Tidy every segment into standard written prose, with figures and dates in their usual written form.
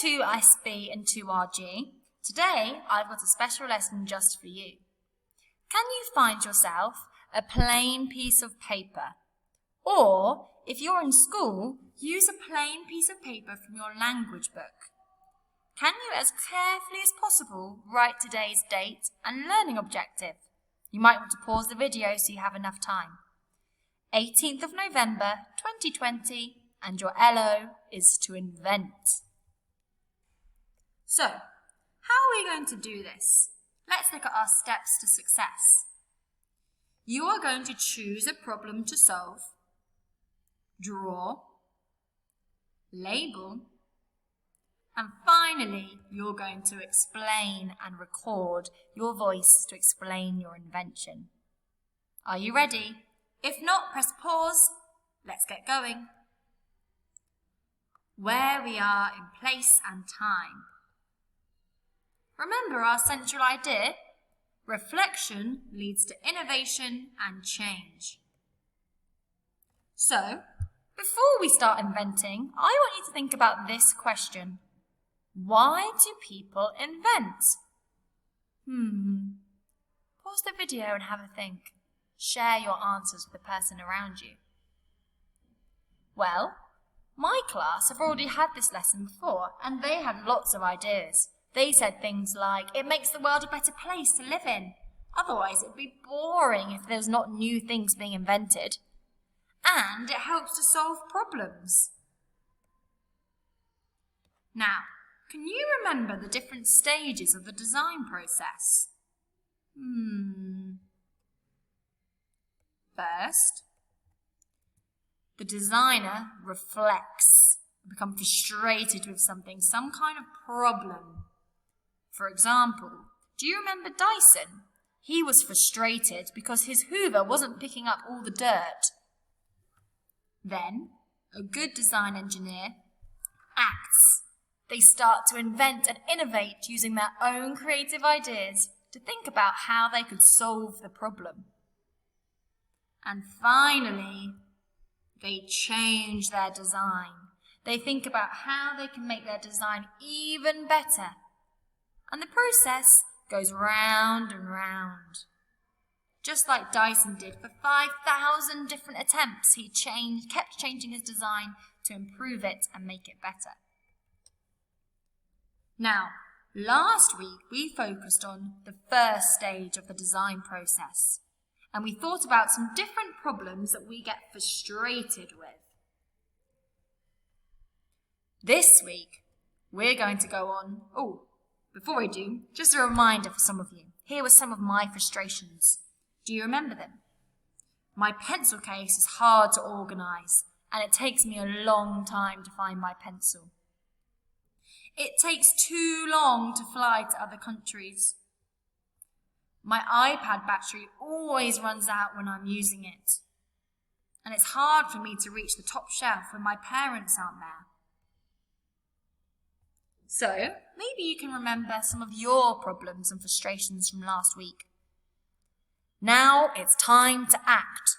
2SB and 2RG. Today, I've got a special lesson just for you. Can you find yourself a plain piece of paper? Or, if you're in school, use a plain piece of paper from your language book. Can you, as carefully as possible, write today's date and learning objective? You might want to pause the video so you have enough time. 18th of November 2020, and your LO is to invent. So, how are we going to do this? Let's look at our steps to success. You are going to choose a problem to solve, draw, label, and finally, you're going to explain and record your voice to explain your invention. Are you ready? If not, press pause. Let's get going. Where we are in place and time. Remember our central idea? Reflection leads to innovation and change. So, before we start inventing, I want you to think about this question. Why do people invent? Pause the video and have a think. Share your answers with the person around you. Well, my class have already had this lesson before, and they had lots of ideas. They said things like, it makes the world a better place to live in. Otherwise, it would be boring if there's not new things being invented. And it helps to solve problems. Now, can you remember the different stages of the design process? First, the designer reflects, becomes frustrated with something, some kind of problem. For example, do you remember Dyson? He was frustrated because his Hoover wasn't picking up all the dirt. Then, a good design engineer acts. They start to invent and innovate using their own creative ideas to think about how they could solve the problem. And finally, they change their design. They think about how they can make their design even better. And the process goes round and round. Just like Dyson did for 5,000 different attempts, he kept changing his design to improve it and make it better. Now, last week we focused on the first stage of the design process, and we thought about some different problems that we get frustrated with. This week, we're going to go on. Before we do, just a reminder for some of you. Here were some of my frustrations. Do you remember them? My pencil case is hard to organise, and it takes me a long time to find my pencil. It takes too long to fly to other countries. My iPad battery always runs out when I'm using it. And it's hard for me to reach the top shelf when my parents aren't there. So, maybe you can remember some of your problems and frustrations from last week. Now it's time to act.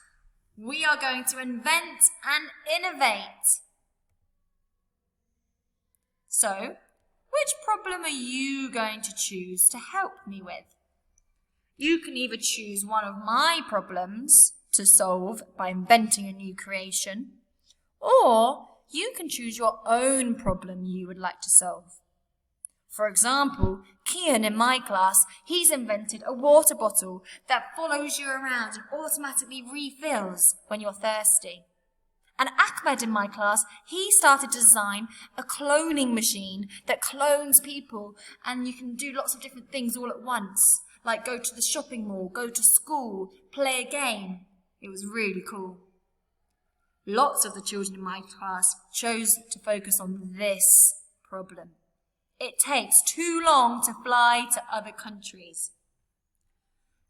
We are going to invent and innovate. So, which problem are you going to choose to help me with? You can either choose one of my problems to solve by inventing a new creation, or you can choose your own problem you would like to solve. For example, Kian in my class, he's invented a water bottle that follows you around and automatically refills when you're thirsty. And Ahmed in my class, he started to design a cloning machine that clones people, and you can do lots of different things all at once, like go to the shopping mall, go to school, play a game. It was really cool. Lots of the children in my class chose to focus on this problem. It takes too long to fly to other countries.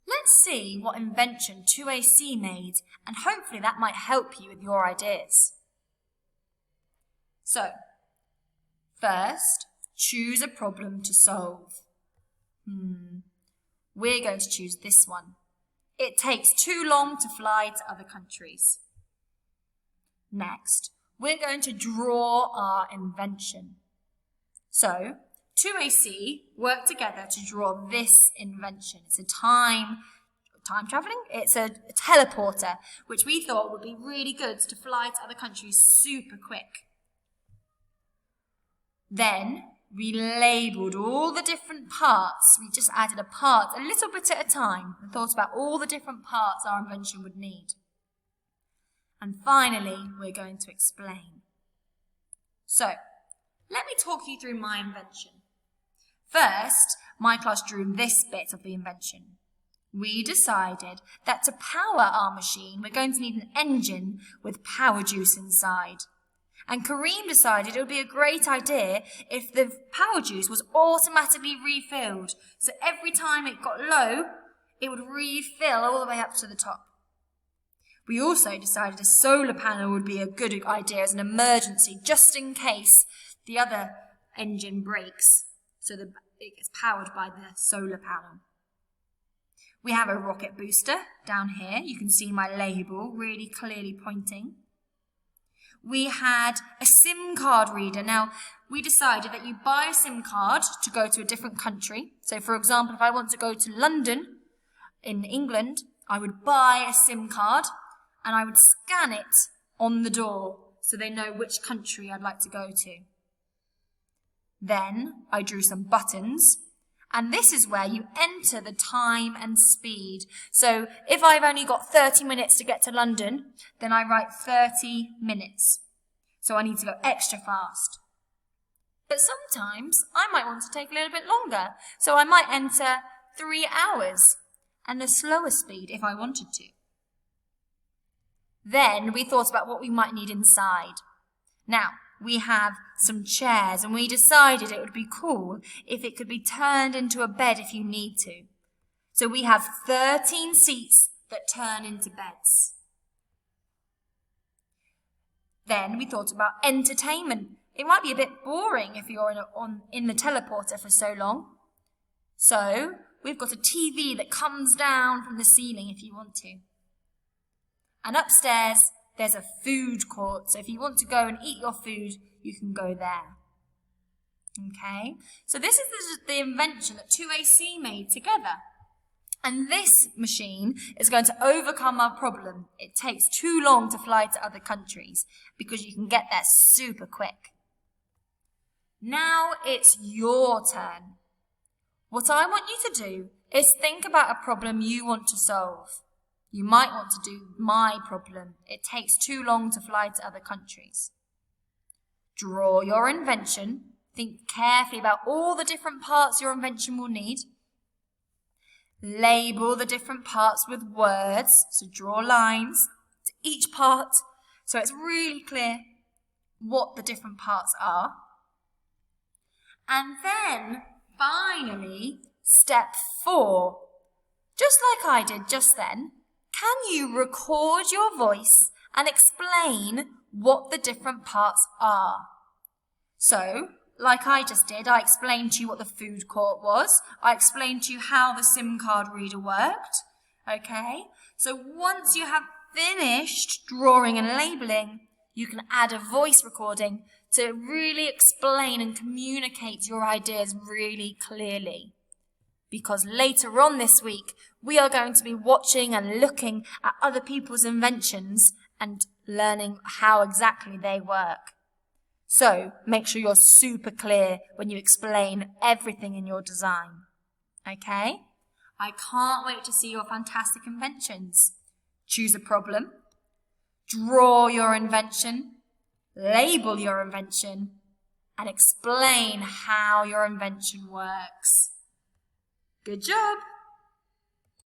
Let's see what invention 2AC made, and hopefully that might help you with your ideas. So, first, choose a problem to solve. We're going to choose this one. It takes too long to fly to other countries. Next, we're going to draw our invention. So 2AC worked together to draw this invention. It's a time traveling? It's a teleporter, which we thought would be really good to fly to other countries super quick. Then we labelled all the different parts. We just added a part a little bit at a time and thought about all the different parts our invention would need. And finally, we're going to explain. So, let me talk you through my invention. First, my class drew this bit of the invention. We decided that to power our machine, we're going to need an engine with power juice inside. And Kareem decided it would be a great idea if the power juice was automatically refilled. So every time it got low, it would refill all the way up to the top. We also decided a solar panel would be a good idea as an emergency, just in case the other engine breaks. So it gets powered by the solar panel. We have a rocket booster down here. You can see my label really clearly pointing. We had a SIM card reader. Now, we decided that you buy a SIM card to go to a different country. So, for example, if I want to go to London in England, I would buy a SIM card and I would scan it on the door so they know which country I'd like to go to. Then I drew some buttons. And this is where you enter the time and speed. So if I've only got 30 minutes to get to London, then I write 30 minutes. So I need to go extra fast. But sometimes I might want to take a little bit longer. So I might enter 3 hours and the slower speed if I wanted to. Then we thought about what we might need inside. Now, we have some chairs and we decided it would be cool if it could be turned into a bed if you need to. So we have 13 seats that turn into beds. Then we thought about entertainment. It might be a bit boring if you're in the teleporter for so long. So we've got a TV that comes down from the ceiling if you want to. And upstairs, there's a food court, so if you want to go and eat your food, you can go there. Okay, so this is the invention that 2AC made together. And this machine is going to overcome our problem. It takes too long to fly to other countries because you can get there super quick. Now it's your turn. What I want you to do is think about a problem you want to solve. You might want to do my problem. It takes too long to fly to other countries. Draw your invention. Think carefully about all the different parts your invention will need. Label the different parts with words. So draw lines to each part so it's really clear what the different parts are. And then, finally, step 4. Just like I did just then, can you record your voice and explain what the different parts are? So, like I just did, I explained to you what the food court was. I explained to you how the SIM card reader worked. Okay? So once you have finished drawing and labelling, you can add a voice recording to really explain and communicate your ideas really clearly. Because later on this week, we are going to be watching and looking at other people's inventions and learning how exactly they work. So make sure you're super clear when you explain everything in your design. Okay? I can't wait to see your fantastic inventions. Choose a problem, draw your invention, label your invention, and explain how your invention works. Good job!